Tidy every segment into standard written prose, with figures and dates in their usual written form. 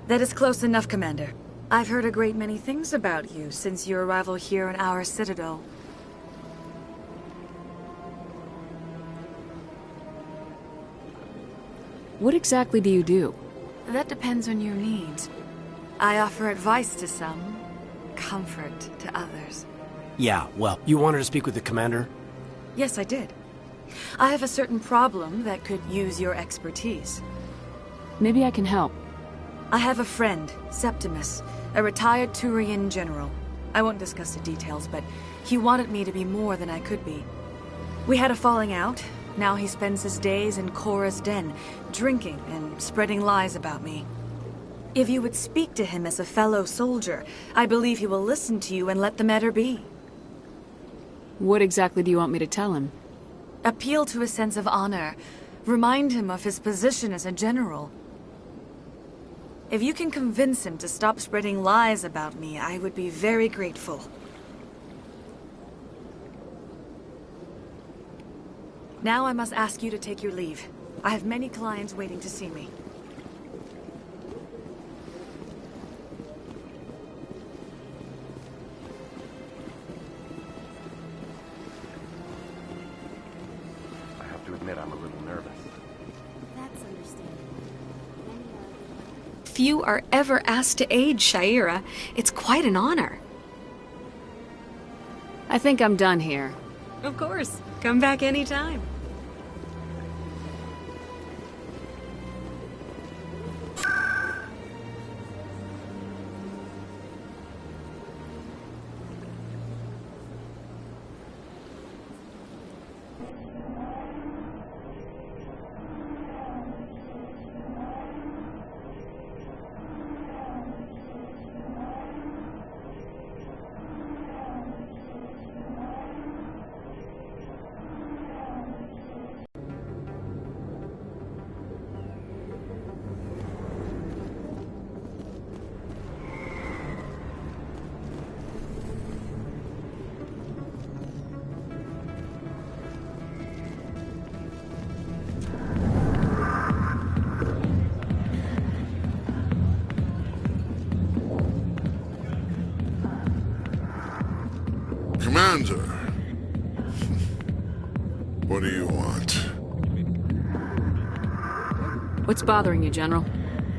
That is close enough, Commander. I've heard a great many things about you since your arrival here in our citadel. What exactly do you do? That depends on your needs. I offer advice to some, comfort to others. Yeah, well, you wanted to speak with the commander? Yes, I did. I have a certain problem that could use your expertise. Maybe I can help. I have a friend, Septimus, a retired Turian general. I won't discuss the details, but he wanted me to be more than I could be. We had a falling out. Now he spends his days in Korra's den, drinking and spreading lies about me. If you would speak to him as a fellow soldier, I believe he will listen to you and let the matter be. What exactly do you want me to tell him? Appeal to his sense of honor. Remind him of his position as a general. If you can convince him to stop spreading lies about me, I would be very grateful. Now I must ask you to take your leave. I have many clients waiting to see me. I have to admit I'm a little nervous. That's understandable. Few are ever asked to aid Sha'ira. It's quite an honor. I think I'm done here. Of course. Come back anytime. Commander, what do you want? What's bothering you, General?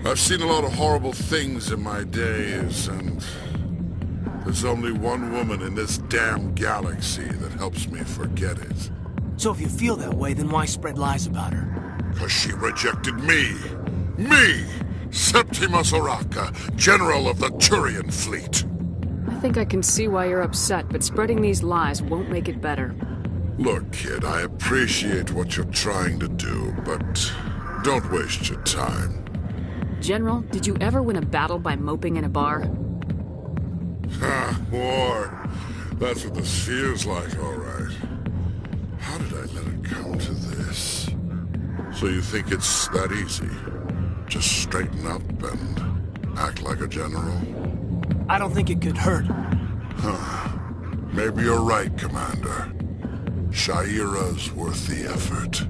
I've seen a lot of horrible things in my days, and there's only one woman in this damn galaxy that helps me forget it. So if you feel that way, then why spread lies about her? 'Cause she rejected me! Me! Septimus Oraka, General of the Turian Fleet! I think I can see why you're upset, but spreading these lies won't make it better. Look, kid, I appreciate what you're trying to do, but don't waste your time. General, did you ever win a battle by moping in a bar? Ha, war. That's what this feels like, all right. How did I let it come to this? So you think it's that easy? Just straighten up and act like a general? I don't think it could hurt. Huh. Maybe you're right, Commander. Sha'ira's worth the effort,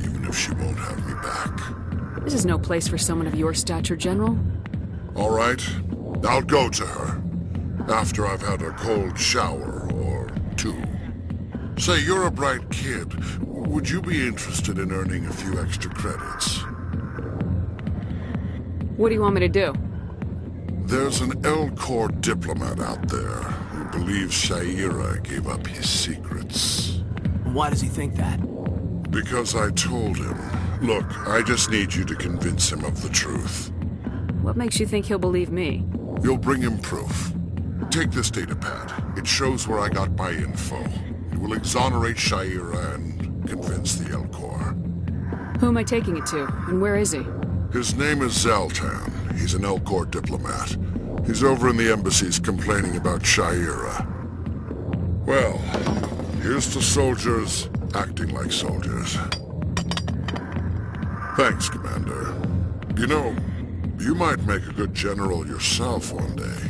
even if she won't have me back. This is no place for someone of your stature, General. All right, I'll go to her. After I've had a cold shower or two. Say, you're a bright kid. Would you be interested in earning a few extra credits? What do you want me to do? There's an L-Corps diplomat out there who believes Sha'ira gave up his secrets. Why does he think that? Because I told him. Look, I just need you to convince him of the truth. What makes you think he'll believe me? You'll bring him proof. Take this datapad. It shows where I got my info. It will exonerate Sha'ira and convince the L-Corps. Who am I taking it to, and where is he? His name is Zaltan. He's an L-Corps diplomat. He's over in the embassies complaining about Sha'ira. Well, here's to soldiers acting like soldiers. Thanks, Commander. You know, you might make a good general yourself one day.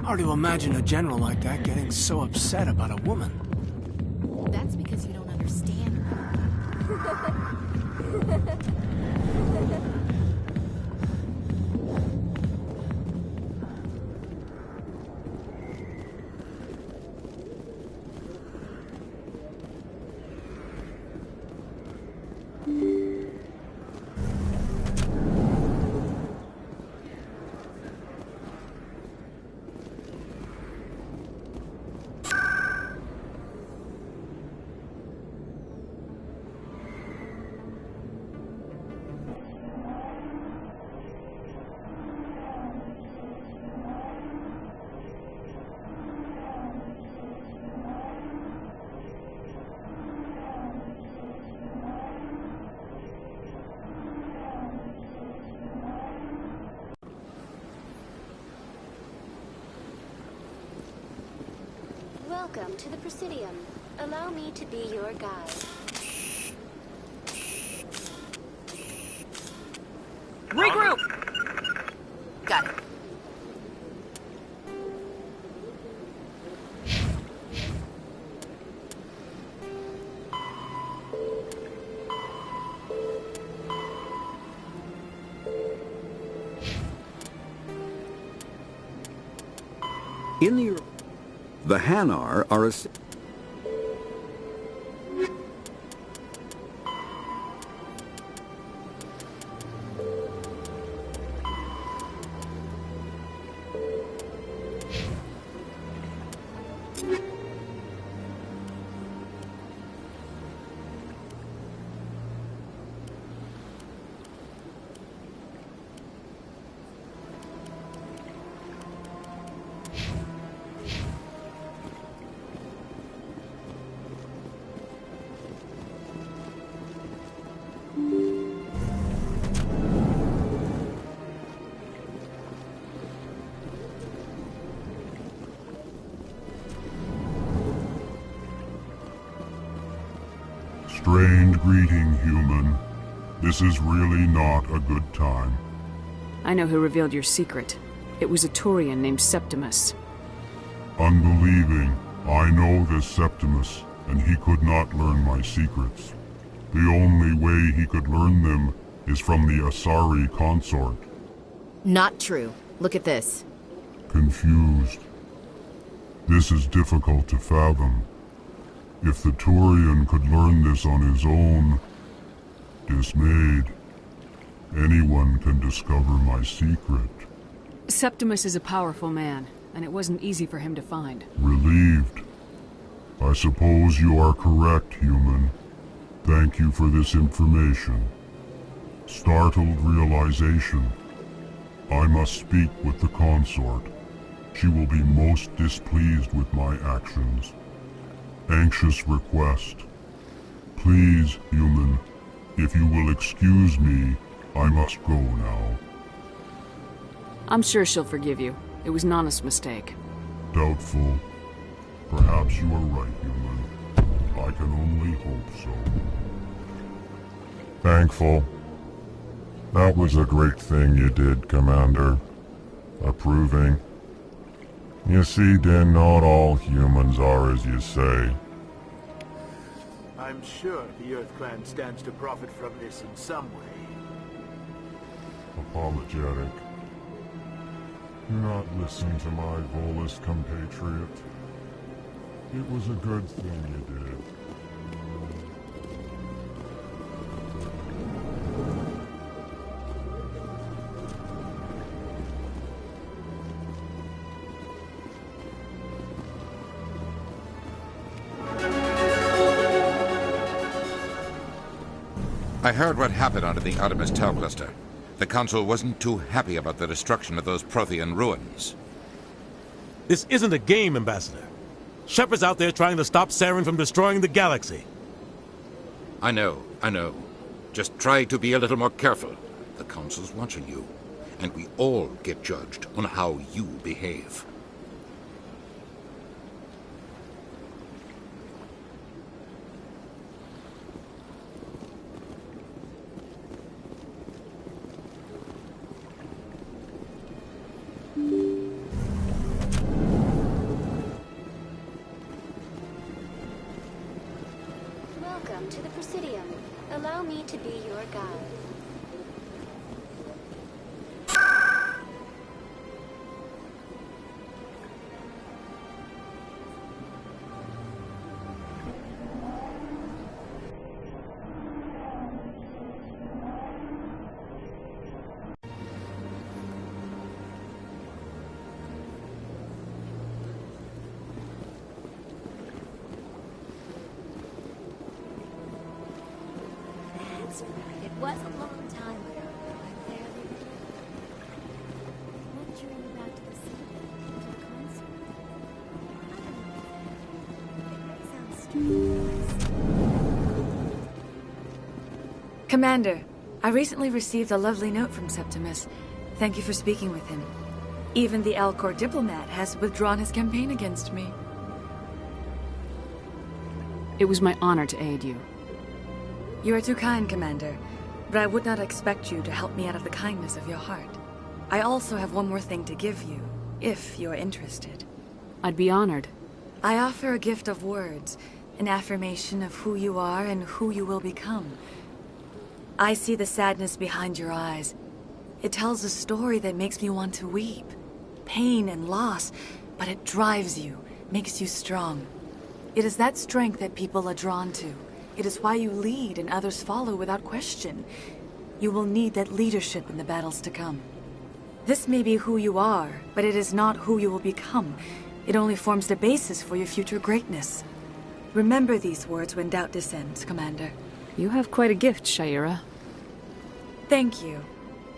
Hard to imagine a general like that getting so upset about a woman. That's because you don't understand. Welcome to the Presidium. Allow me to be your guide. Regroup! Got it. In the Hanar are a... Strange greeting, human. This is really not a good time. I know who revealed your secret. It was a Turian named Septimus. Unbelieving, I know this Septimus, and he could not learn my secrets. The only way he could learn them is from the Asari consort. Not true. Look at this. Confused. This is difficult to fathom. If the Turian could learn this on his own, dismayed, anyone can discover my secret. Septimus is a powerful man, and it wasn't easy for him to find. Relieved. I suppose you are correct, human. Thank you for this information. Startled realization. I must speak with the consort. She will be most displeased with my actions. Anxious request. Please, human, if you will excuse me, I must go now. I'm sure she'll forgive you. It was an honest mistake. Doubtful. Perhaps you are right, human. I can only hope so. Thankful. That was a great thing you did, Commander. Approving. You see, then, not all humans are as you say. I'm sure the Earth Clan stands to profit from this in some way. Apologetic. Do not listen to my Volus compatriot. It was a good thing you did. I heard what happened under the Artemis Tau cluster. The Council wasn't too happy about the destruction of those Prothean ruins. This isn't a game, Ambassador. Shepard's out there trying to stop Saren from destroying the galaxy. I know. Just try to be a little more careful. The Council's watching you, and we all get judged on how you behave. to the Presidium. Allow me to be your guide. It was a long time ago. I barely venturing back to the city to a concert. I don't know. It may sound strange. Commander, I recently received a lovely note from Septimus. Thank you for speaking with him. Even the Alcor diplomat has withdrawn his campaign against me. It was my honor to aid you. You are too kind, Commander, but I would not expect you to help me out of the kindness of your heart. I also have one more thing to give you, if you're interested. I'd be honored. I offer a gift of words, an affirmation of who you are and who you will become. I see the sadness behind your eyes. It tells a story that makes me want to weep. Pain and loss, but it drives you, makes you strong. It is that strength that people are drawn to. It is why you lead and others follow without question. You will need that leadership in the battles to come. This may be who you are, but it is not who you will become. It only forms the basis for your future greatness. Remember these words when doubt descends, Commander. You have quite a gift, Sha'ira. Thank you.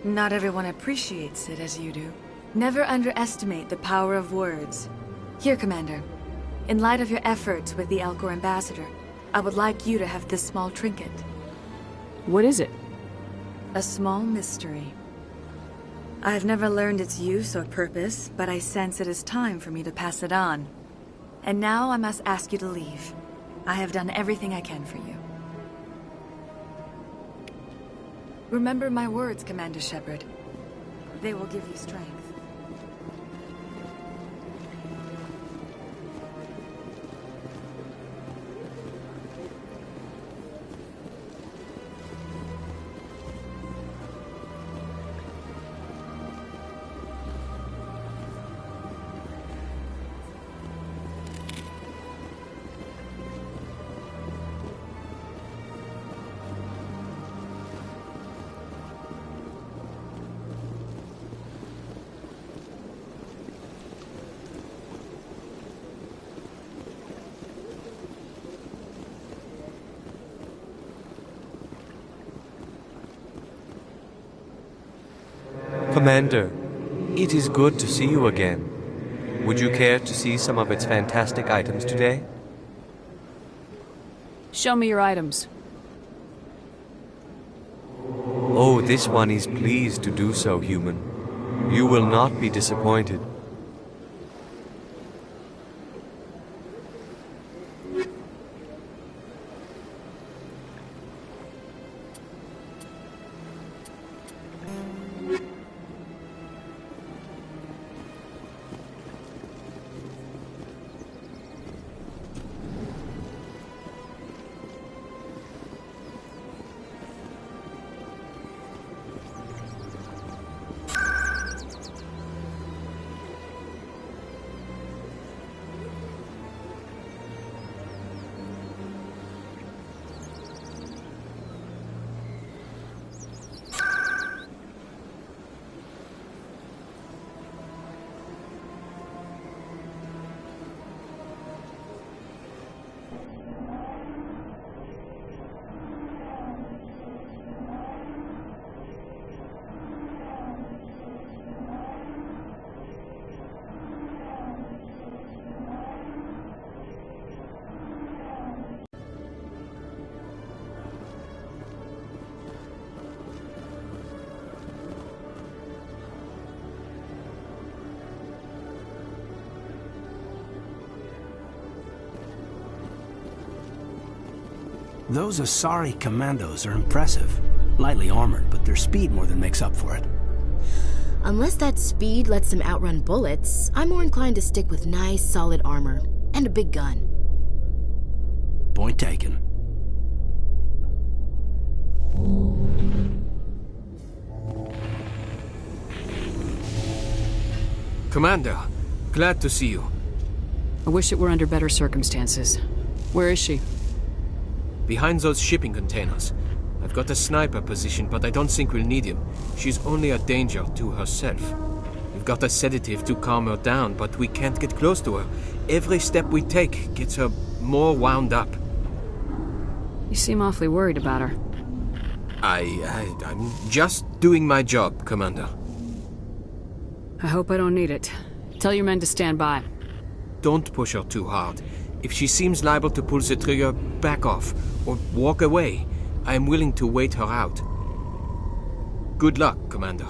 Not everyone appreciates it as you do. Never underestimate the power of words. Here, Commander. In light of your efforts with the Alcor ambassador, I would like you to have this small trinket. What is it? A small mystery. I have never learned its use or purpose, but I sense it is time for me to pass it on. And now I must ask you to leave. I have done everything I can for you. Remember my words, Commander Shepard. They will give you strength. Commander, it is good to see you again. Would you care to see some of its fantastic items today? Show me your items. Oh, this one is pleased to do so, human. You will not be disappointed. Those Asari commandos are impressive. Lightly armored, but their speed more than makes up for it. Unless that speed lets them outrun bullets, I'm more inclined to stick with nice, solid armor. And a big gun. Point taken. Commander, glad to see you. I wish it were under better circumstances. Where is she? Behind those shipping containers. I've got a sniper position, but I don't think we'll need him. She's only a danger to herself. We've got a sedative to calm her down, but we can't get close to her. Every step we take gets her more wound up. You seem awfully worried about her. I'm just doing my job, Commander. I hope I don't need it. Tell your men to stand by. Don't push her too hard. If she seems liable to pull the trigger, back off, or walk away. I am willing to wait her out. Good luck, Commander.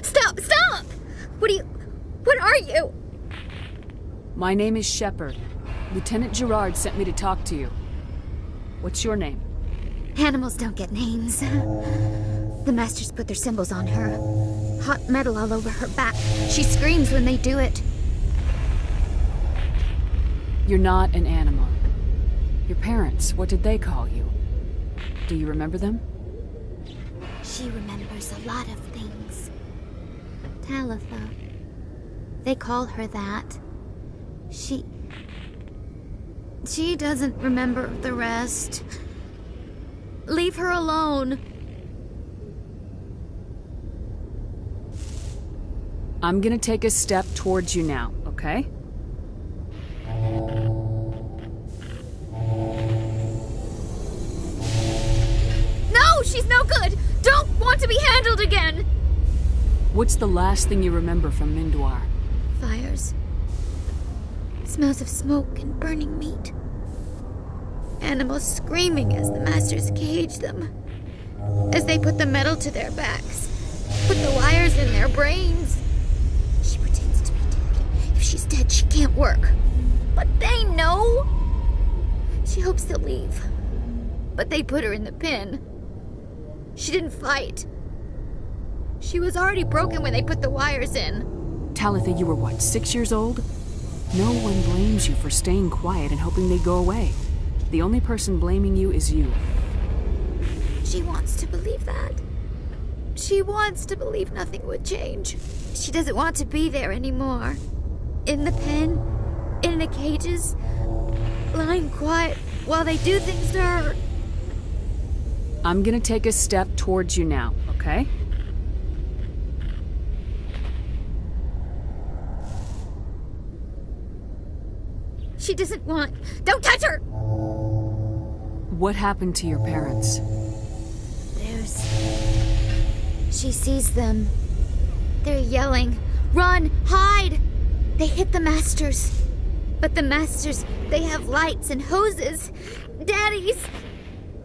Stop! Stop! What are you? My name is Shepard. Lieutenant Gerard sent me to talk to you. What's your name? Animals don't get names. The Masters put their symbols on her. Hot metal all over her back. She screams when they do it. You're not an animal. Your parents, what did they call you? Do you remember them? She remembers a lot of things. Talitha. They call her that. She doesn't remember the rest. Leave her alone. I'm gonna take a step towards you now, okay? No, she's no good! Don't want to be handled again! What's the last thing you remember from Mindwar? Fires. Smells of smoke and burning meat. Animals screaming as the Masters cage them. As they put the metal to their backs. Put the wires in their brains. She pretends to be dead. If she's dead, she can't work. But they know. She hopes they'll leave. But they put her in the pen. She didn't fight. She was already broken when they put the wires in. Talitha, you were what, 6 years old? No one blames you for staying quiet and hoping they'd go away. The only person blaming you is you. She wants to believe that. She wants to believe nothing would change. She doesn't want to be there anymore. In the pen, in the cages, lying quiet while they do things to her. I'm gonna take a step towards you now, okay? She doesn't want... Don't touch her! What happened to your parents? She sees them. They're yelling, "Run! Hide!" They hit the Masters. But the Masters, they have lights and hoses. Daddy's...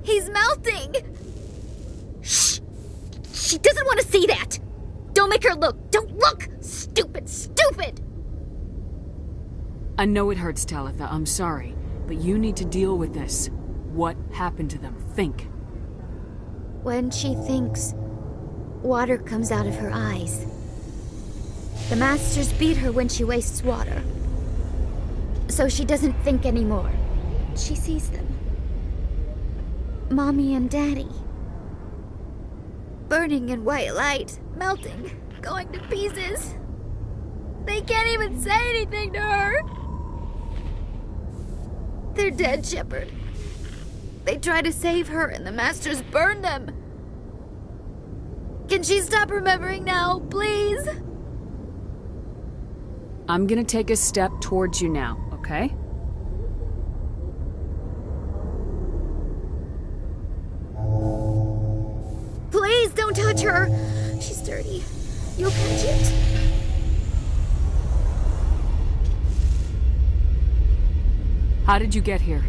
he's melting! Shh! She doesn't want to see that! Don't make her look! Don't look! Stupid, stupid! I know it hurts, Talitha. I'm sorry. But you need to deal with this. What happened to them? Think. When she thinks, water comes out of her eyes. The Masters beat her when she wastes water. So she doesn't think anymore. She sees them. Mommy and Daddy. Burning in white light, melting, going to pieces. They can't even say anything to her. They're dead, Shepard. They try to save her and the Masters burn them. Can she stop remembering now, please? I'm gonna take a step towards you now, okay? Please don't touch her. She's dirty. You'll catch it. How did you get here?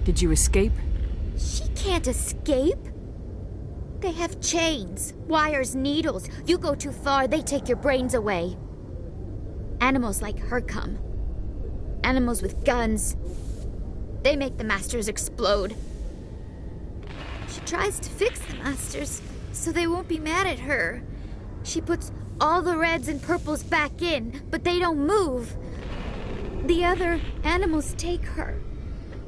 Did you escape? She can't escape. They have chains, wires, needles. You go too far, they take your brains away. Animals like her come. Animals with guns. They make the Masters explode. She tries to fix the Masters so they won't be mad at her. She puts all the reds and purples back in, but they don't move. The other animals take her.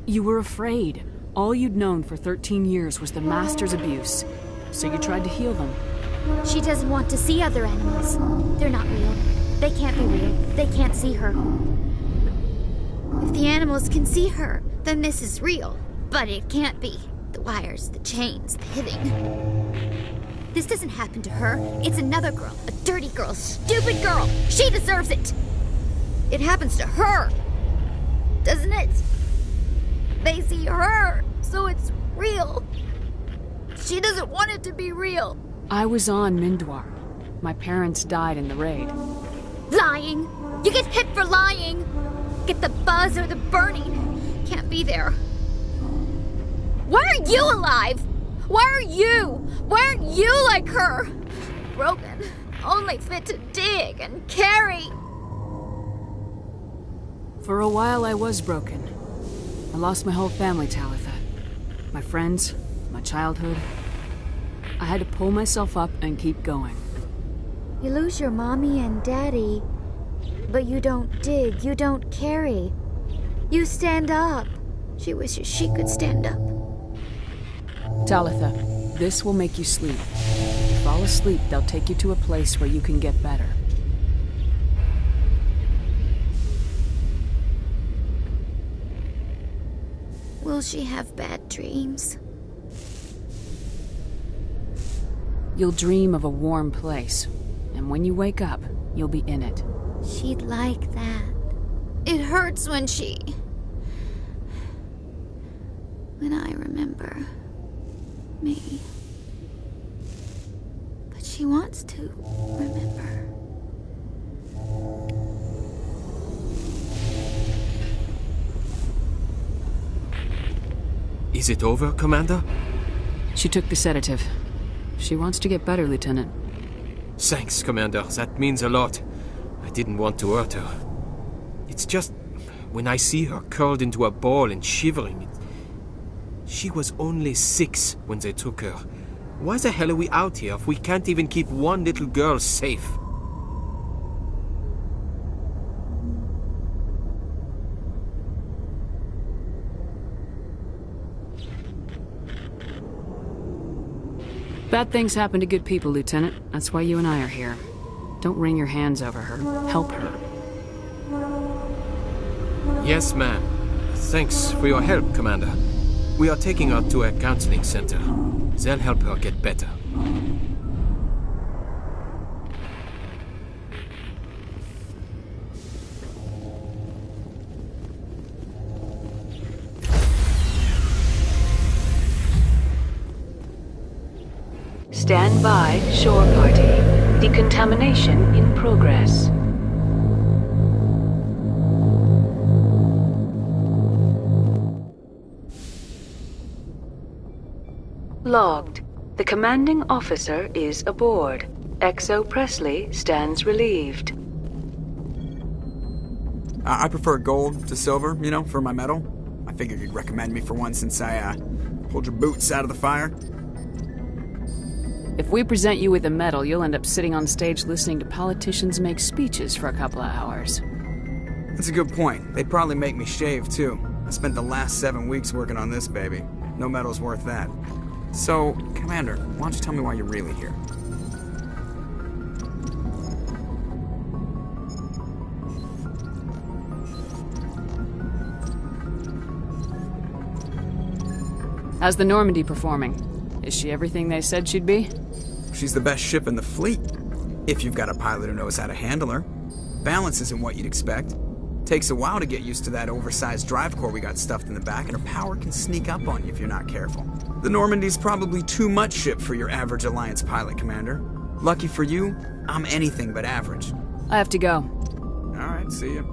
You were afraid. All you'd known for 13 years was the Master's abuse. So you tried to heal them. She doesn't want to see other animals. They're not real. They can't be real. They can't see her. If the animals can see her, then this is real. But it can't be. The wires, the chains, the hitting. This doesn't happen to her. It's another girl. A dirty girl. Stupid girl. She deserves it. It happens to her. Doesn't it? They see her, so it's real. She doesn't want it to be real. I was on Mindwar. My parents died in the raid. Lying. You get hit for lying. Get the buzz or the burning. Can't be there. Why are you alive? Why are you? Why aren't you like her? Broken. Only fit to dig and carry. For a while I was broken. I lost my whole family, Talitha. My friends, my childhood. I had to pull myself up and keep going. You lose your mommy and daddy, but you don't dig, you don't carry. You stand up. She wishes she could stand up. Talitha, this will make you sleep. If you fall asleep, they'll take you to a place where you can get better. Will she have bad dreams? You'll dream of a warm place, and when you wake up, you'll be in it. She'd like that. It hurts when I remember me. But she wants to remember. Is it over, Commander? She took the sedative. She wants to get better, Lieutenant. Thanks, Commander. That means a lot. I didn't want to hurt her. It's just, when I see her curled into a ball and shivering, she was only 6 when they took her. Why the hell are we out here if we can't even keep one little girl safe? Bad things happen to good people, Lieutenant. That's why you and I are here. Don't wring your hands over her. Help her. Yes, ma'am. Thanks for your help, Commander. We are taking her to a counseling center. They'll help her get better. Stand by, shore party. Decontamination in progress. Logged. The commanding officer is aboard. XO Presley stands relieved. I prefer gold to silver, you know, for my medal. I figured you'd recommend me for one since I, pulled your boots out of the fire. If we present you with a medal, you'll end up sitting on stage listening to politicians make speeches for a couple of hours. That's a good point. They'd probably make me shave, too. I spent the last 7 weeks working on this baby. No medal's worth that. So, Commander, why don't you tell me why you're really here? How's the Normandy performing? Is she everything they said she'd be? She's the best ship in the fleet, if you've got a pilot who knows how to handle her. Balance isn't what you'd expect. Takes a while to get used to that oversized drive core we got stuffed in the back, and her power can sneak up on you if you're not careful. The Normandy's probably too much ship for your average Alliance pilot, Commander. Lucky for you, I'm anything but average. I have to go. Alright, see ya.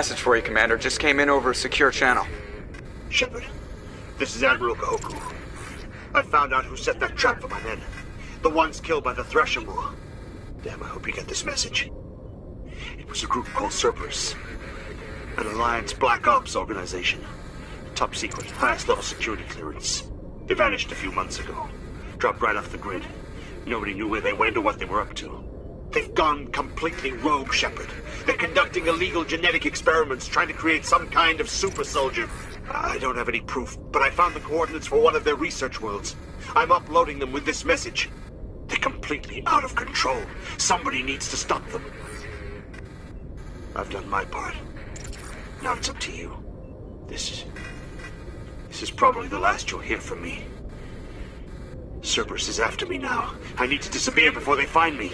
message for you, Commander. Just came in over a secure channel. Shepard, this is Admiral Kahoku. I found out who set that trap for my men. The ones killed by the Thresher Moor. Damn, I hope you get this message. It was a group called Cerberus. An Alliance Black Ops organization. Top secret, highest level security clearance. They vanished a few months ago. Dropped right off the grid. Nobody knew where they went or what they were up to. They've gone completely rogue, Shepard. They're conducting illegal genetic experiments, trying to create some kind of super soldier. I don't have any proof, but I found the coordinates for one of their research worlds. I'm uploading them with this message. They're completely out of control. Somebody needs to stop them. I've done my part. Now it's up to you. This is probably the last you'll hear from me. Cerberus is after me now. I need to disappear before they find me.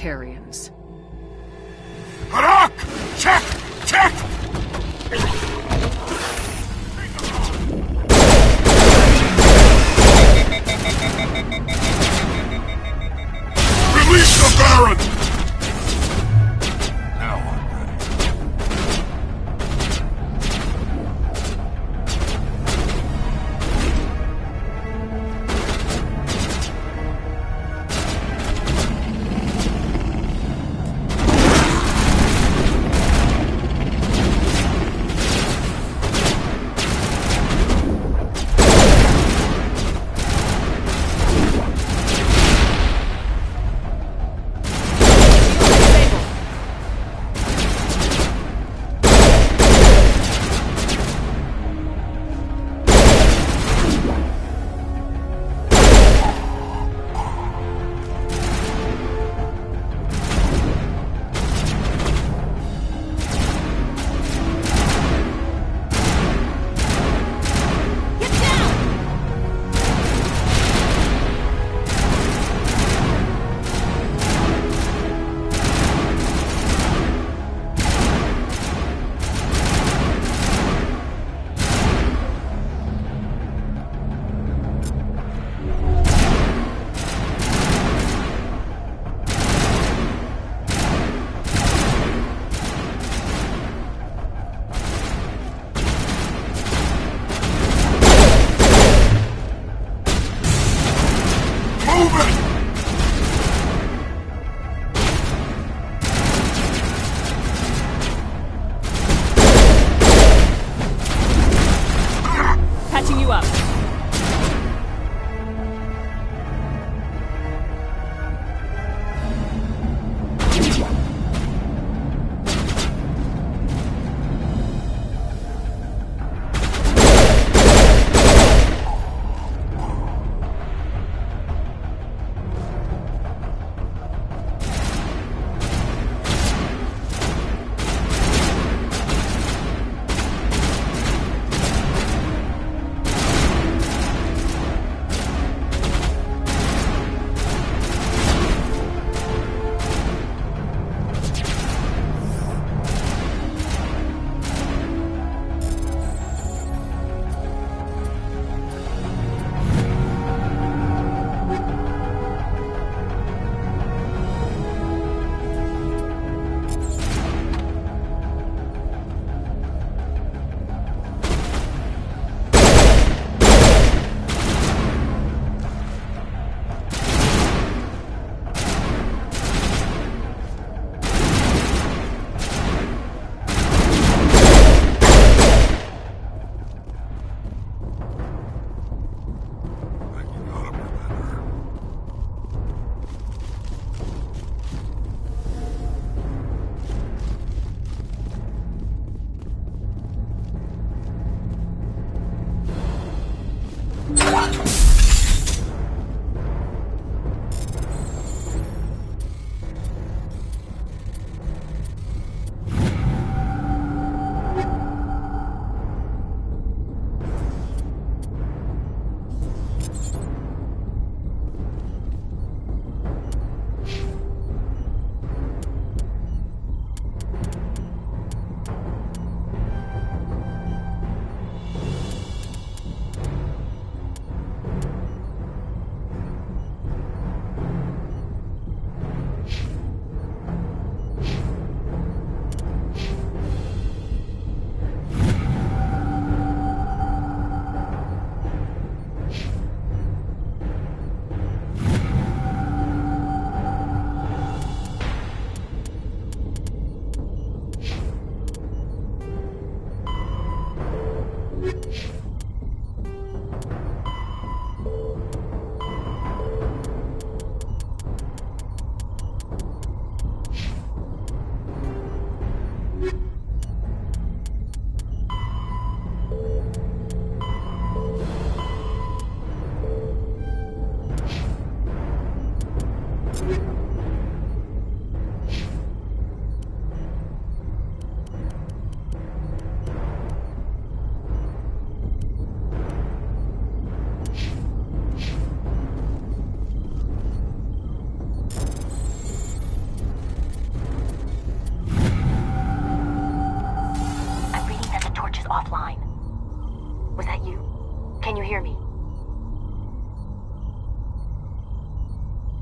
Tarians. Harak! Check! Check! Release the Baron! Now I'm ready. Patching you up.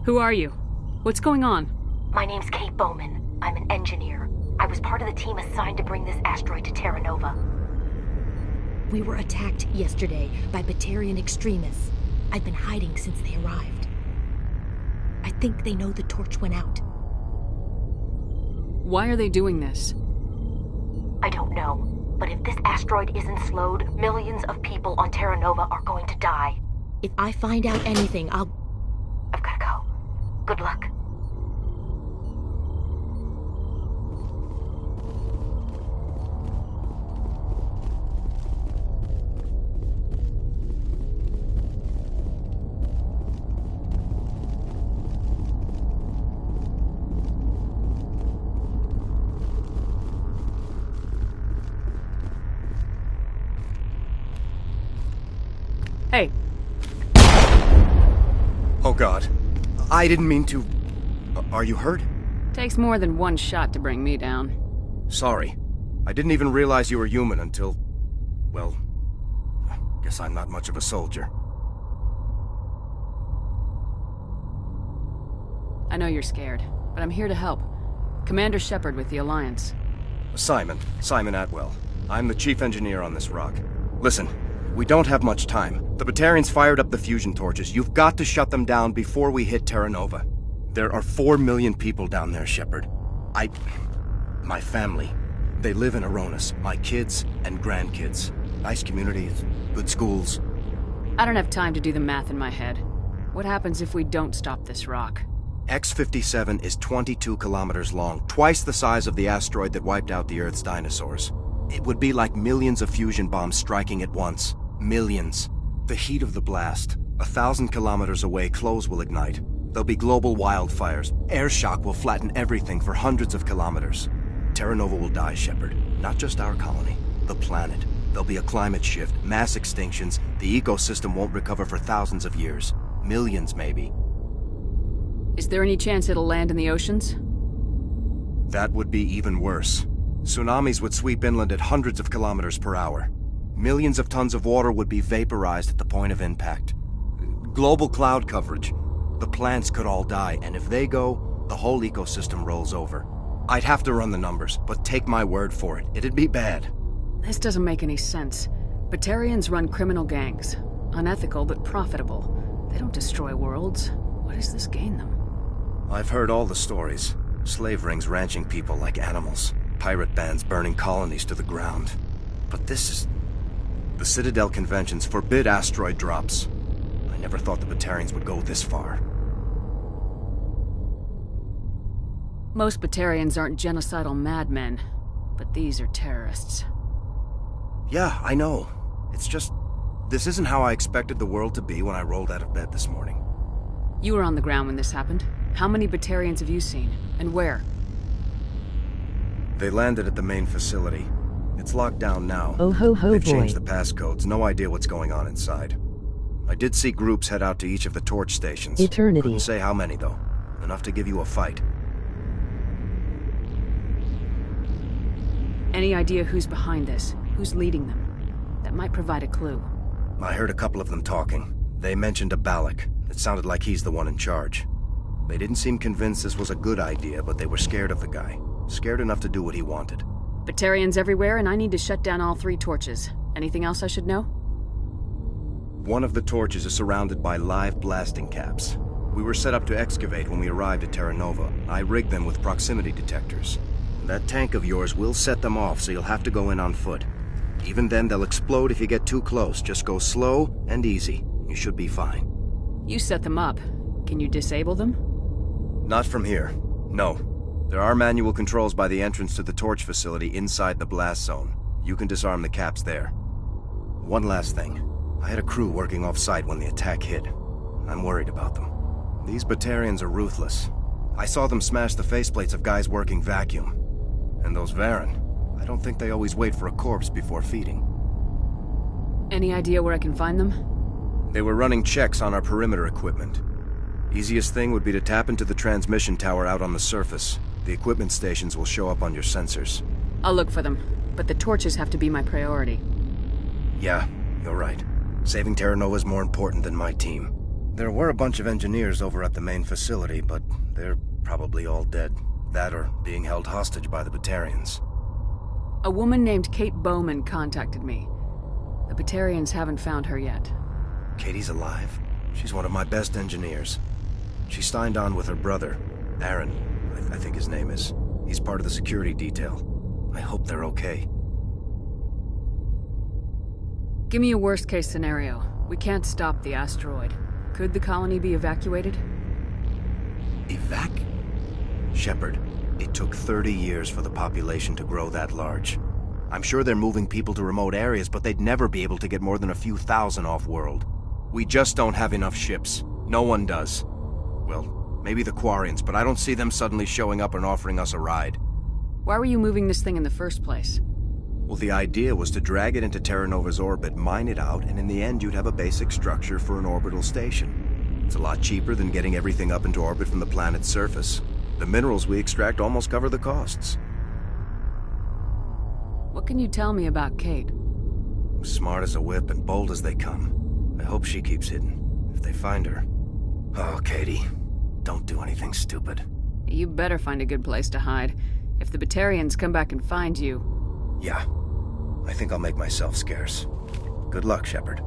Who are you? What's going on? My name's Kate Bowman. I'm an engineer. I was part of the team assigned to bring this asteroid to Terra Nova. We were attacked yesterday by Batarian extremists. I've been hiding since they arrived. I think they know the torch went out. Why are they doing this? I don't know, but if this asteroid isn't slowed, millions of people on Terra Nova are going to die. If I find out anything, I've gotta go. Good luck. Hey. Oh God. I didn't mean to... Are you hurt? Takes more than one shot to bring me down. Sorry. I didn't even realize you were human until... Well... Guess I'm not much of a soldier. I know you're scared, but I'm here to help. Commander Shepard with the Alliance. Simon Atwell. I'm the chief engineer on this rock. Listen, we don't have much time. The Batarians fired up the fusion torches. You've got to shut them down before we hit Terra Nova. There are 4 million people down there, Shepard. My family. They live in Aronis. My kids and grandkids. Nice communities, good schools. I don't have time to do the math in my head. What happens if we don't stop this rock? X-57 is 22 kilometers long, twice the size of the asteroid that wiped out the Earth's dinosaurs. It would be like millions of fusion bombs striking at once. Millions. The heat of the blast. 1,000 kilometers away, clothes will ignite. There'll be global wildfires. Air shock will flatten everything for hundreds of kilometers. Terra Nova will die, Shepard. Not just our colony. The planet. There'll be a climate shift, mass extinctions. The ecosystem won't recover for thousands of years. Millions, maybe. Is there any chance it'll land in the oceans? That would be even worse. Tsunamis would sweep inland at hundreds of kilometers per hour. Millions of tons of water would be vaporized at the point of impact. Global cloud coverage. The plants could all die, and if they go, the whole ecosystem rolls over. I'd have to run the numbers, but take my word for it. It'd be bad. This doesn't make any sense. Batarians run criminal gangs. Unethical, but profitable. They don't destroy worlds. What does this gain them? I've heard all the stories. Slave rings ranching people like animals. Pirate bands burning colonies to the ground. But this is... The Citadel conventions forbid asteroid drops. I never thought the Batarians would go this far. Most Batarians aren't genocidal madmen, but these are terrorists. Yeah, I know. It's just... This isn't how I expected the world to be when I rolled out of bed this morning. You were on the ground when this happened. How many Batarians have you seen? And where? They landed at the main facility. It's locked down now. Oh ho ho, They've boy. changed the passcodes. No idea what's going on inside. I did see groups head out to each of the torch stations. Eternity. Couldn't say how many, though. Enough to give you a fight. Any idea who's behind this? Who's leading them? That might provide a clue. I heard a couple of them talking. They mentioned a Balak. It sounded like he's the one in charge. They didn't seem convinced this was a good idea, but they were scared of the guy. Scared enough to do what he wanted. Batarians everywhere, and I need to shut down all 3 torches. Anything else I should know? One of the torches is surrounded by live blasting caps. We were set up to excavate when we arrived at Terra Nova. I rigged them with proximity detectors. That tank of yours will set them off, so you'll have to go in on foot. Even then, they'll explode if you get too close. Just go slow and easy. You should be fine. You set them up. Can you disable them? Not from here. No. There are manual controls by the entrance to the torch facility inside the blast zone. You can disarm the caps there. One last thing. I had a crew working off-site when the attack hit. I'm worried about them. These Batarians are ruthless. I saw them smash the faceplates of guys working vacuum. And those Varen, I don't think they always wait for a corpse before feeding. Any idea where I can find them? They were running checks on our perimeter equipment. Easiest thing would be to tap into the transmission tower out on the surface. The equipment stations will show up on your sensors. I'll look for them, but the torches have to be my priority. Yeah, you're right. Saving Terra Nova is more important than my team. There were a bunch of engineers over at the main facility, but they're probably all dead. That or being held hostage by the Batarians. A woman named Kate Bowman contacted me. The Batarians haven't found her yet. Katie's alive? She's one of my best engineers. She signed on with her brother, Aaron, I think his name is. He's part of the security detail. I hope they're okay. Give me a worst-case scenario. We can't stop the asteroid. Could the colony be evacuated? Shepard, it took 30 years for the population to grow that large. I'm sure they're moving people to remote areas, but they'd never be able to get more than a few thousand off-world. We just don't have enough ships. No one does. Well, maybe the Quarians, but I don't see them suddenly showing up and offering us a ride. Why were you moving this thing in the first place? Well, the idea was to drag it into Terra Nova's orbit, mine it out, and in the end you'd have a basic structure for an orbital station. It's a lot cheaper than getting everything up into orbit from the planet's surface. The minerals we extract almost cover the costs. What can you tell me about Kate? Smart as a whip and bold as they come. I hope she keeps hidden, if they find her. Oh, Katie, don't do anything stupid. You better find a good place to hide. If the Batarians come back and find you... Yeah, I think I'll make myself scarce. Good luck, Shepard.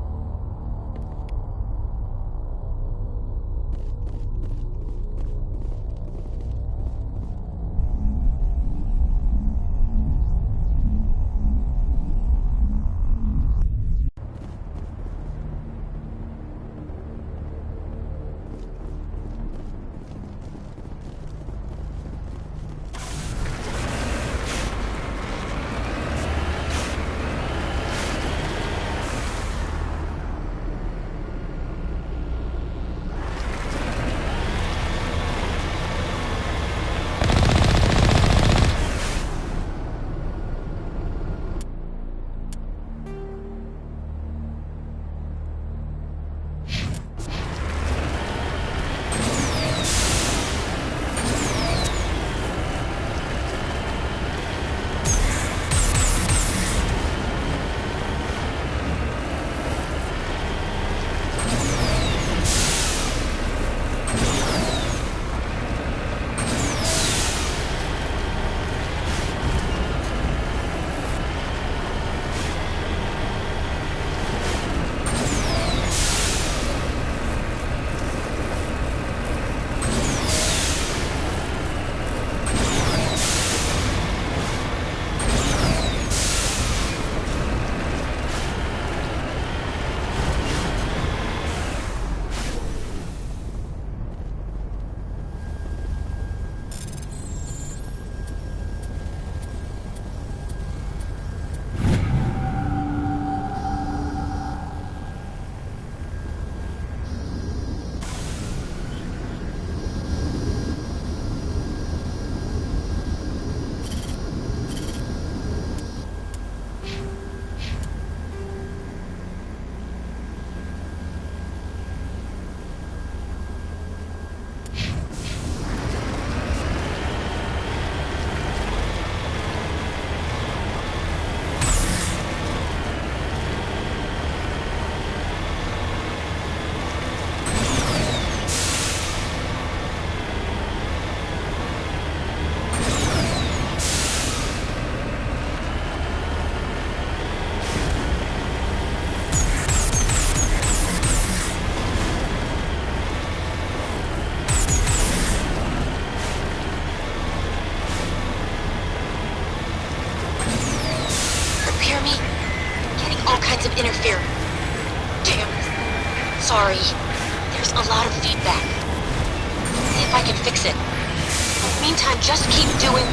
Interfere. Damn. Sorry. There's a lot of feedback. See if I can fix it. In the meantime, just keep doing...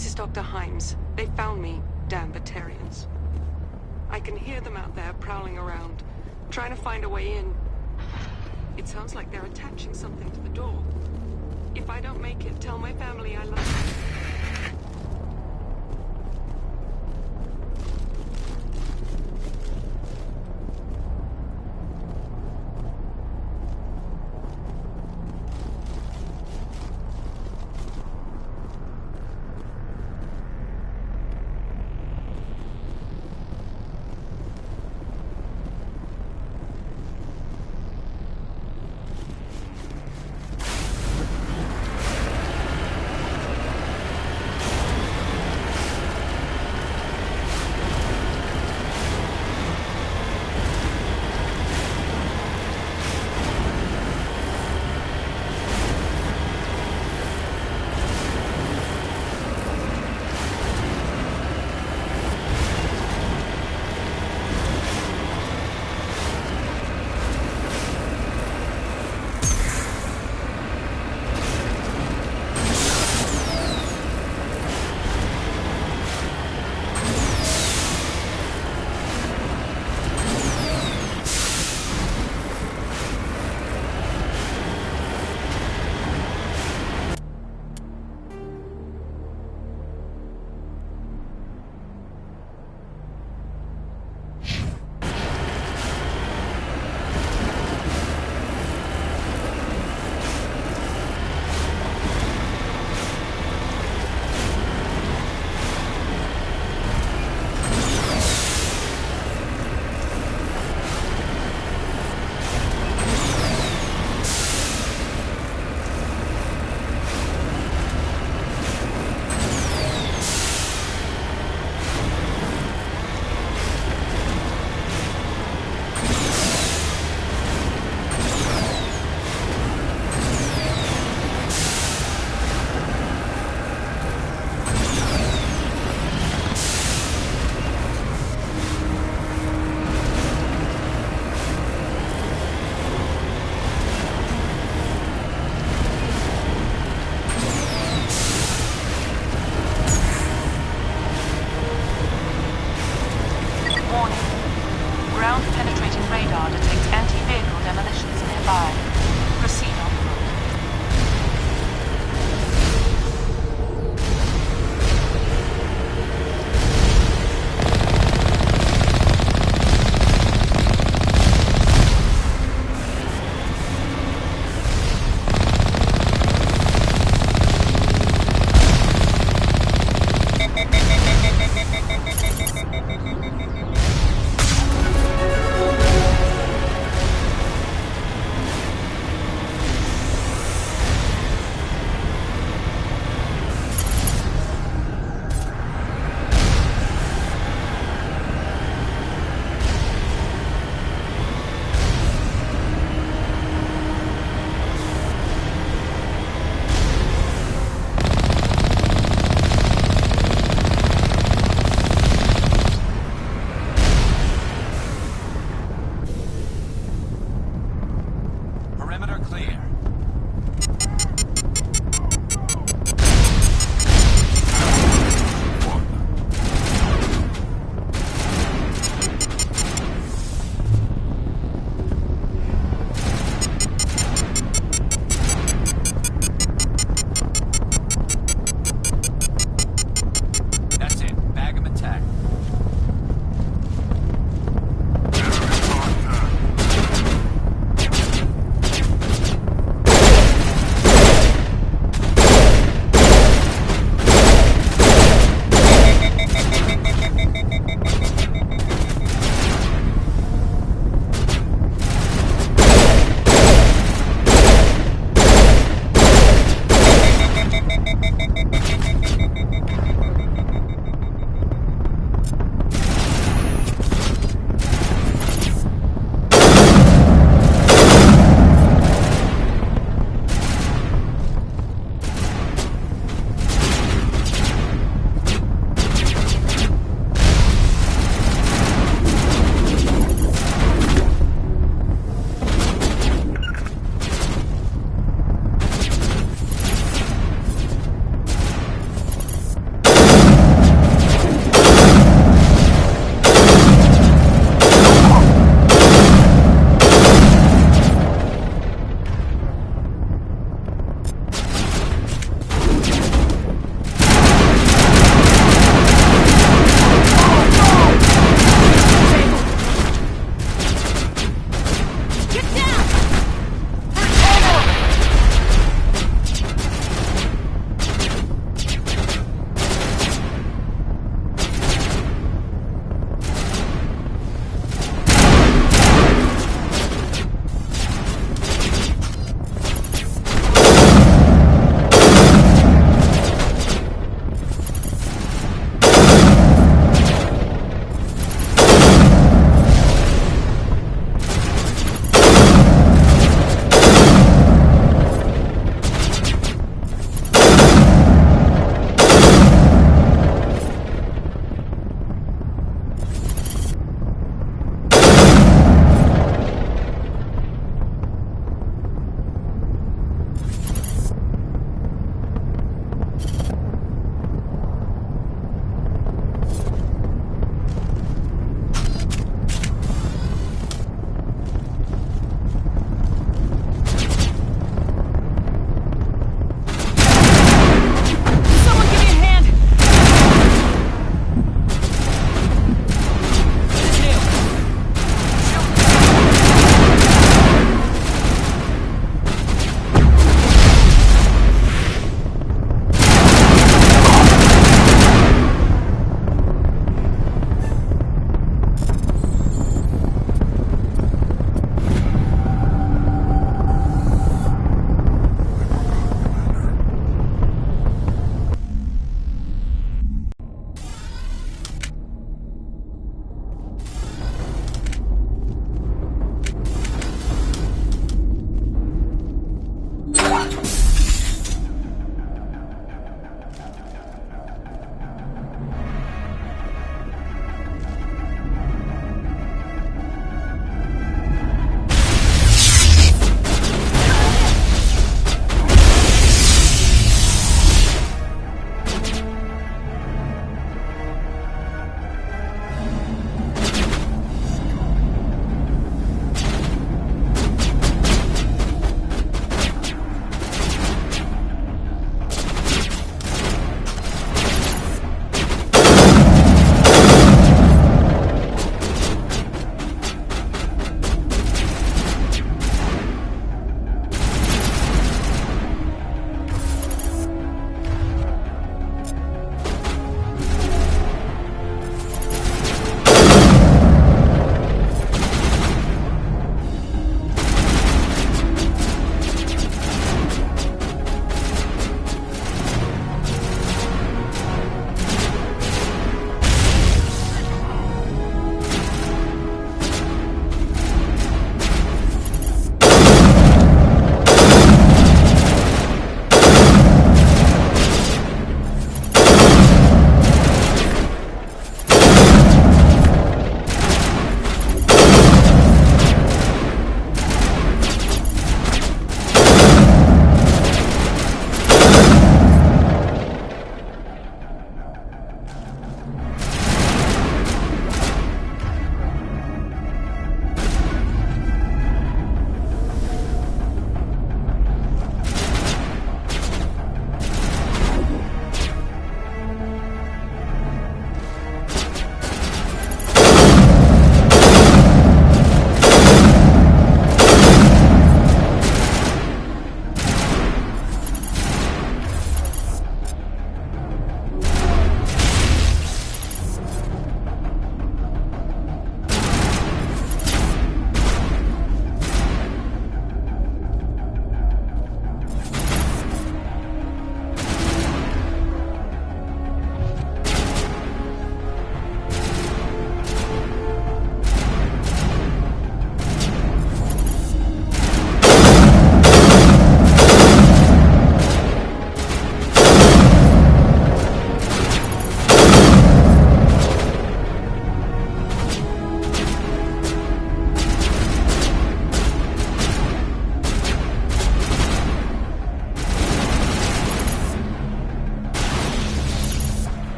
This is Dr. Himes. They found me, damn Batarians. I can hear them out there prowling around, trying to find a way in. It sounds like they're attaching something to the door. If I don't make it, tell my family I love them.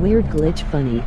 weird glitch funny.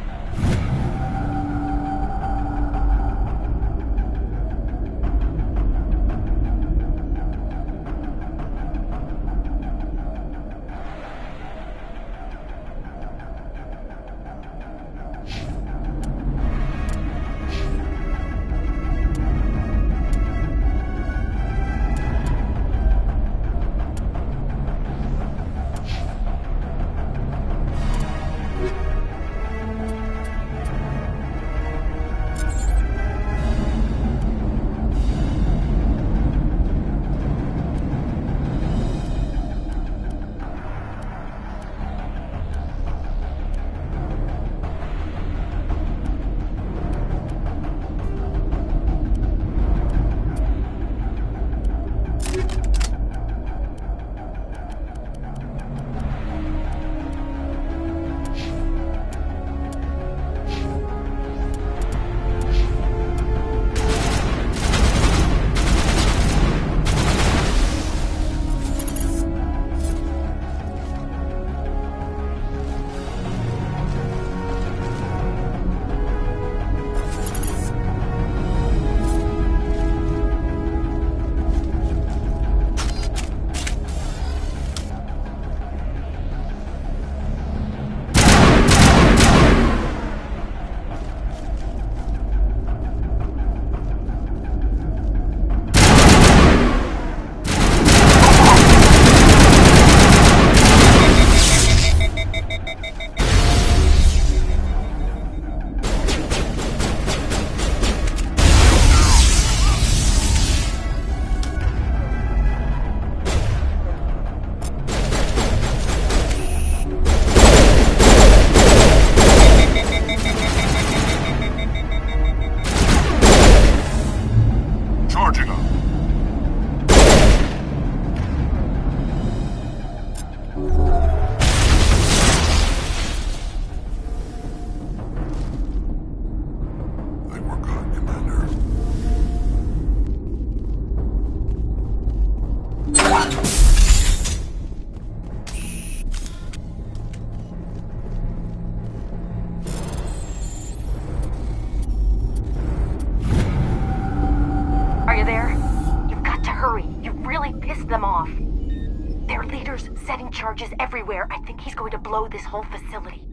Charges everywhere. I think he's going to blow this whole facility.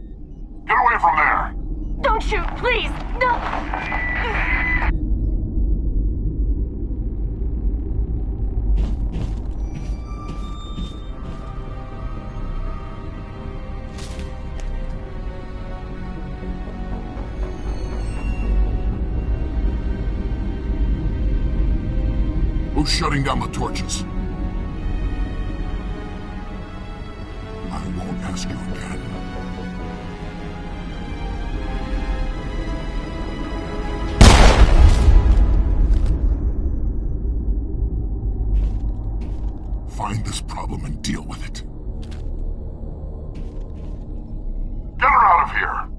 Get away from there! Don't shoot, please! No! Who's shutting down the torches? Ask you again. Find this problem and deal with it. Get her out of here!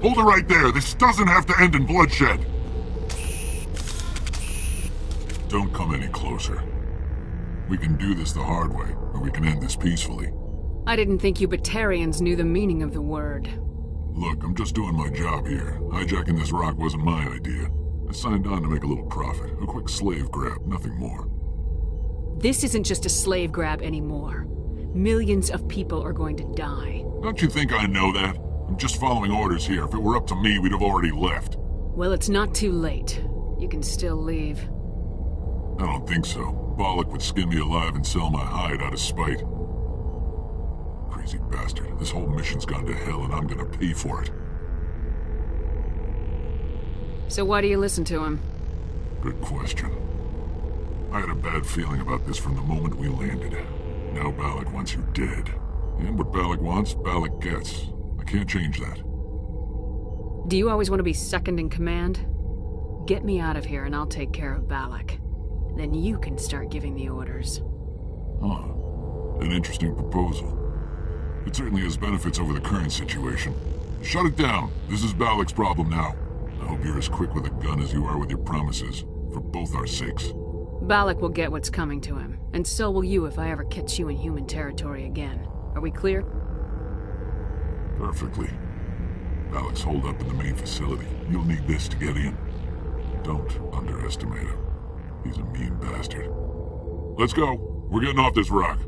Hold it right there. This doesn't have to end in bloodshed. Don't come any closer. We can do this the hard way, or we can end this peacefully. I didn't think you Batarians knew the meaning of the word. Look, I'm just doing my job here. Hijacking this rock wasn't my idea. I signed on to make a little profit. A quick slave grab, nothing more. This isn't just a slave grab anymore. Millions of people are going to die. Don't you think I know that? I'm just following orders here. If it were up to me, we'd have already left. Well, it's not too late. You can still leave. I don't think so. Bollock would skin me alive and sell my hide out of spite. Crazy bastard. This whole mission's gone to hell and I'm gonna pay for it. So why do you listen to him? Good question. I had a bad feeling about this from the moment we landed. Now Bollock wants you dead. And what Bollock wants, Bollock gets. I can't change that. Do you always want to be second in command? Get me out of here and I'll take care of Bollock. Then you can start giving the orders. Huh. An interesting proposal. It certainly has benefits over the current situation. Shut it down. This is Bollock's problem now. I hope you're as quick with a gun as you are with your promises. For both our sakes. Bollock will get what's coming to him, and so will you if I ever catch you in human territory again. Are we clear? Perfectly. Bollock's holed up in the main facility. You'll need this to get in. Don't underestimate him. He's a mean bastard. Let's go. We're getting off this rock.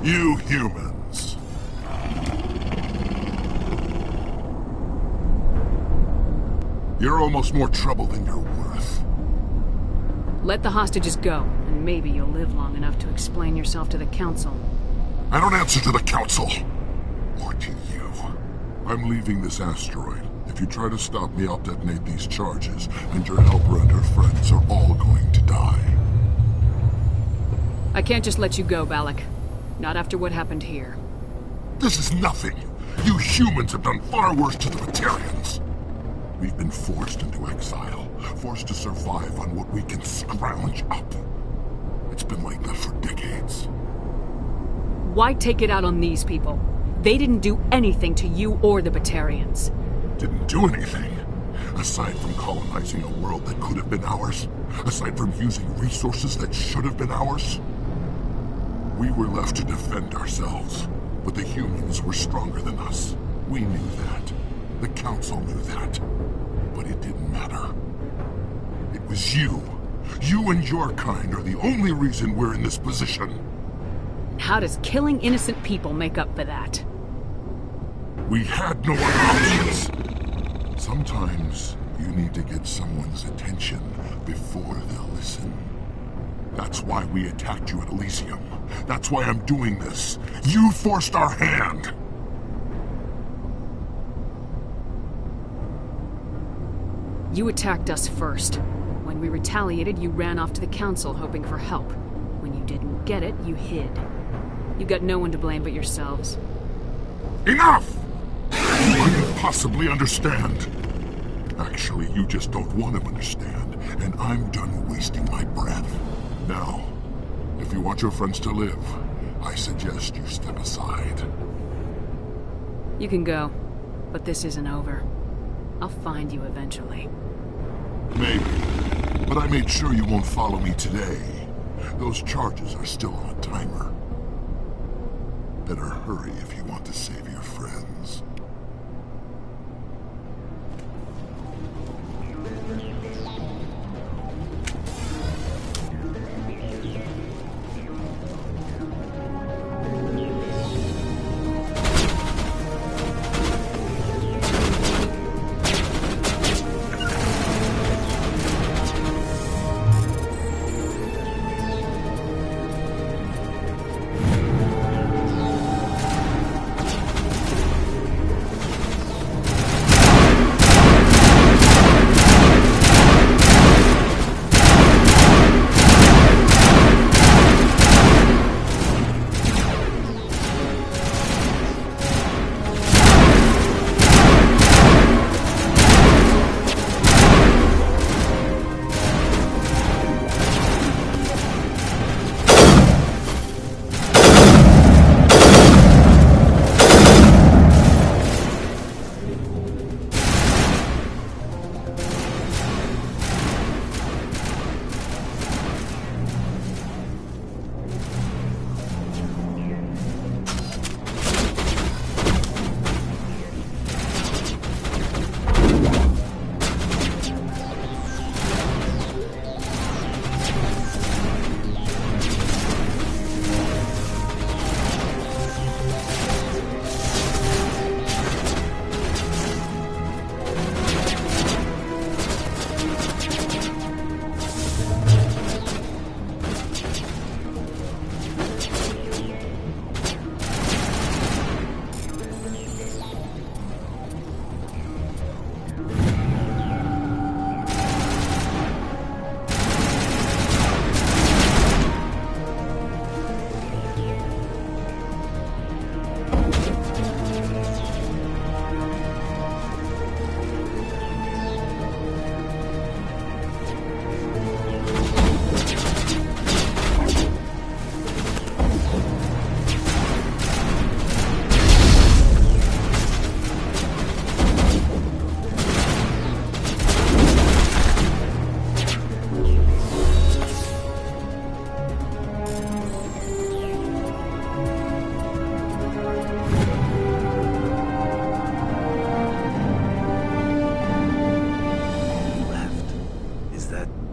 You humans. You're almost more trouble than you're worth. Let the hostages go, and maybe you'll live long enough to explain yourself to the Council. I don't answer to the Council. Or to you. I'm leaving this asteroid. If you try to stop me, I'll detonate these charges, and your helper and her friends are all going to die. I can't just let you go, Balak. Not after what happened here. This is nothing. You humans have done far worse to the Batarians. We've been forced into exile, forced to survive on what we can scrounge up. It's been like that for decades. Why take it out on these people? They didn't do anything to you or the Batarians. Didn't do anything. Aside from colonizing a world that could have been ours. Aside from using resources that should have been ours. We were left to defend ourselves. But the humans were stronger than us. We knew that. The Council knew that. But it didn't matter. It was you. You and your kind are the only reason we're in this position. How does killing innocent people make up for that? We had no other options. Sometimes you need to get someone's attention before they'll listen. That's why we attacked you at Elysium. That's why I'm doing this. You forced our hand. You attacked us first. When we retaliated, you ran off to the Council hoping for help. When you didn't get it, you hid. You got no one to blame but yourselves. Enough! You couldn't possibly understand. Actually, you just don't want to understand, and I'm done wasting my breath. Now, if you want your friends to live, I suggest you step aside. You can go, but this isn't over. I'll find you eventually. Maybe, but I made sure you won't follow me today. Those charges are still on a timer. Better hurry if you want to save your friends.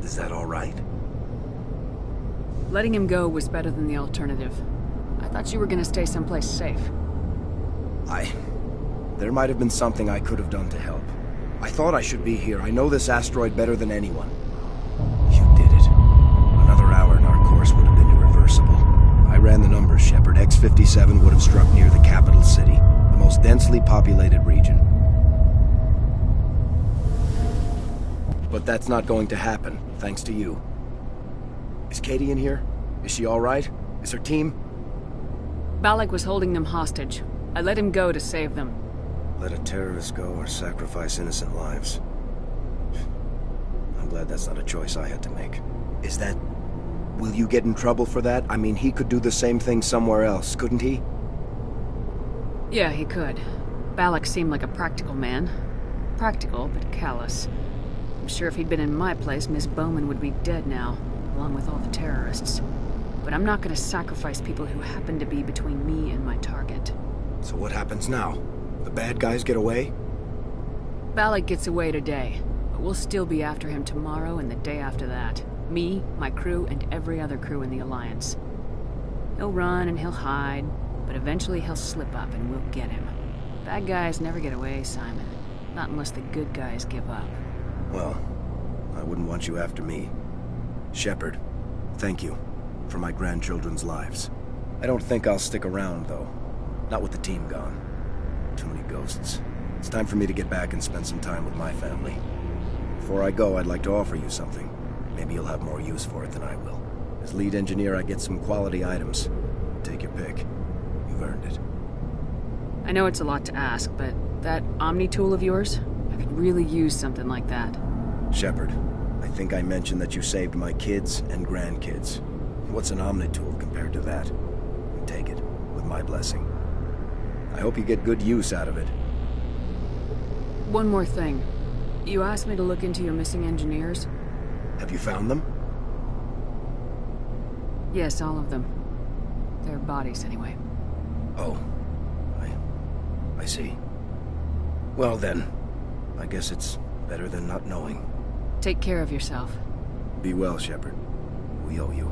Is that all right? Letting him go was better than the alternative. I Thought you were gonna stay someplace safe. There might have been something I could have done to help. I thought I should be here. I know this asteroid better than anyone. You did it. Another hour and our course would have been irreversible. I ran the numbers, Shepard. X-57 would have struck near the capital city, the most densely populated region. But that's not going to happen, thanks to you. Is Katie in here? Is she all right? Is her team? Balak was holding them hostage. I let him go to save them. Let a terrorist go or sacrifice innocent lives. I'm glad that's not a choice I had to make. Is that... Will you get in trouble for that? I mean, he could do the same thing somewhere else, couldn't he? Yeah, he could. Balak seemed like a practical man. Practical, but callous. I'm sure if he'd been in my place, Miss Bowman would be dead now, along with all the terrorists. But I'm not gonna sacrifice people who happen to be between me and my target. So what happens now? The bad guys get away? Balak gets away today, but we'll still be after him tomorrow and the day after that. Me, my crew, and every other crew in the Alliance. He'll run and he'll hide, but eventually he'll slip up and we'll get him. Bad guys never get away, Simon. Not unless the good guys give up. Well, I wouldn't want you after me. Shepard, thank you for my grandchildren's lives. I don't think I'll stick around, though. Not with the team gone. Too many ghosts. It's time for me to get back and spend some time with my family. Before I go, I'd like to offer you something. Maybe you'll have more use for it than I will. As lead engineer, I get some quality items. Take your pick. You've earned it. I know it's a lot to ask, but that Omni tool of yours? I could really use something like that. Shepard, I think I mentioned that you saved my kids and grandkids. What's an Omni tool compared to that? Take it, with my blessing. I hope you get good use out of it. One more thing. You asked me to look into your missing engineers? Have you found them? Yes, all of them. Their bodies, anyway. Oh. I see. Well then, I guess it's better than not knowing. Take care of yourself. Be well, Shepard. We owe you.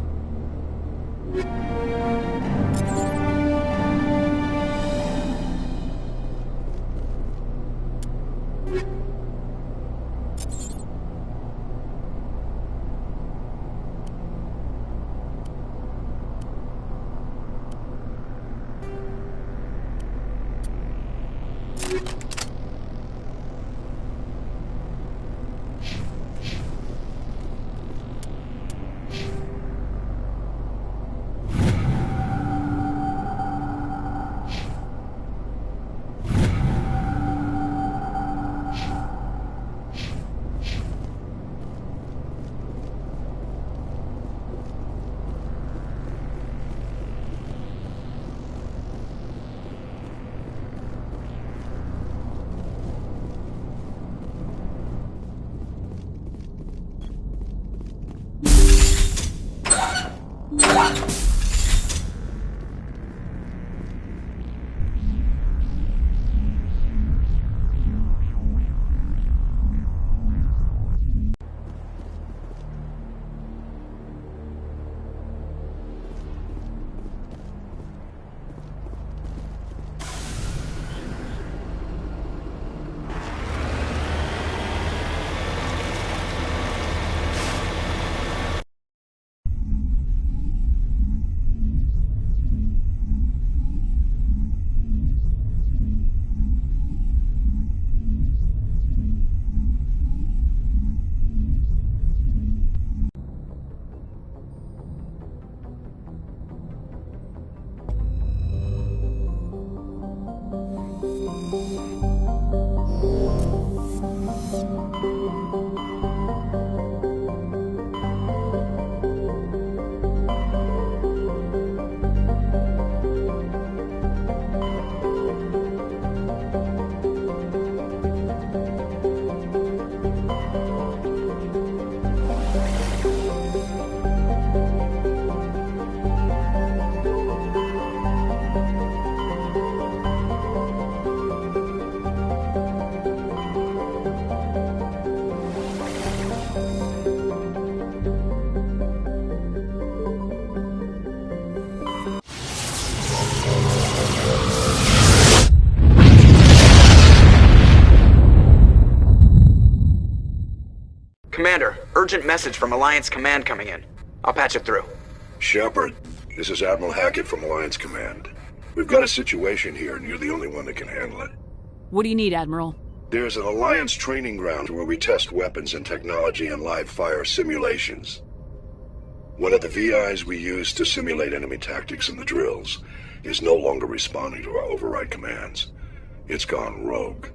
urgent message from Alliance Command coming in. I'll patch it through. Shepard, this is Admiral Hackett from Alliance Command. We've got a situation here, and you're the only one that can handle it. What do you need, Admiral? There's an Alliance training ground where we test weapons and technology in live fire simulations. One of the VIs we use to simulate enemy tactics in the drills is no longer responding to our override commands. It's gone rogue.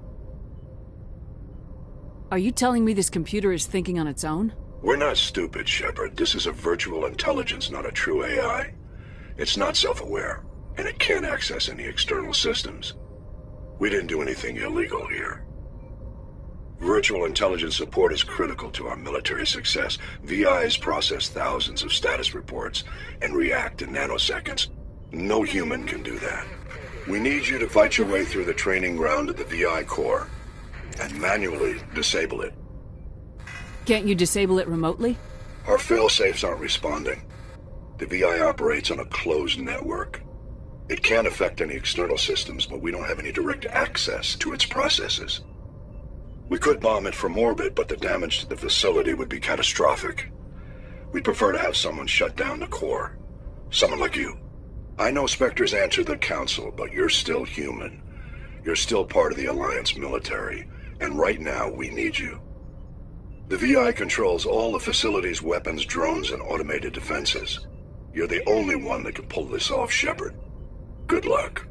Are you telling me this computer is thinking on its own? We're not stupid, Shepard. This is a virtual intelligence, not a true AI. It's not self-aware, and it can't access any external systems. We didn't do anything illegal here. Virtual intelligence support is critical to our military success. VIs process thousands of status reports and react in nanoseconds. No human can do that. We need you to fight your way through the training ground of the VI core and manually disable it. Can't you disable it remotely? Our fail-safes aren't responding. The VI operates on a closed network. It can affect any external systems, but we don't have any direct access to its processes. We could bomb it from orbit, but the damage to the facility would be catastrophic. We'd prefer to have someone shut down the core. Someone like you. I know Spectres answer the Council, but you're still human. You're still part of the Alliance military, and right now we need you. The VI controls all the facility's weapons, drones, and automated defenses. You're the only one that can pull this off, Shepard. Good luck.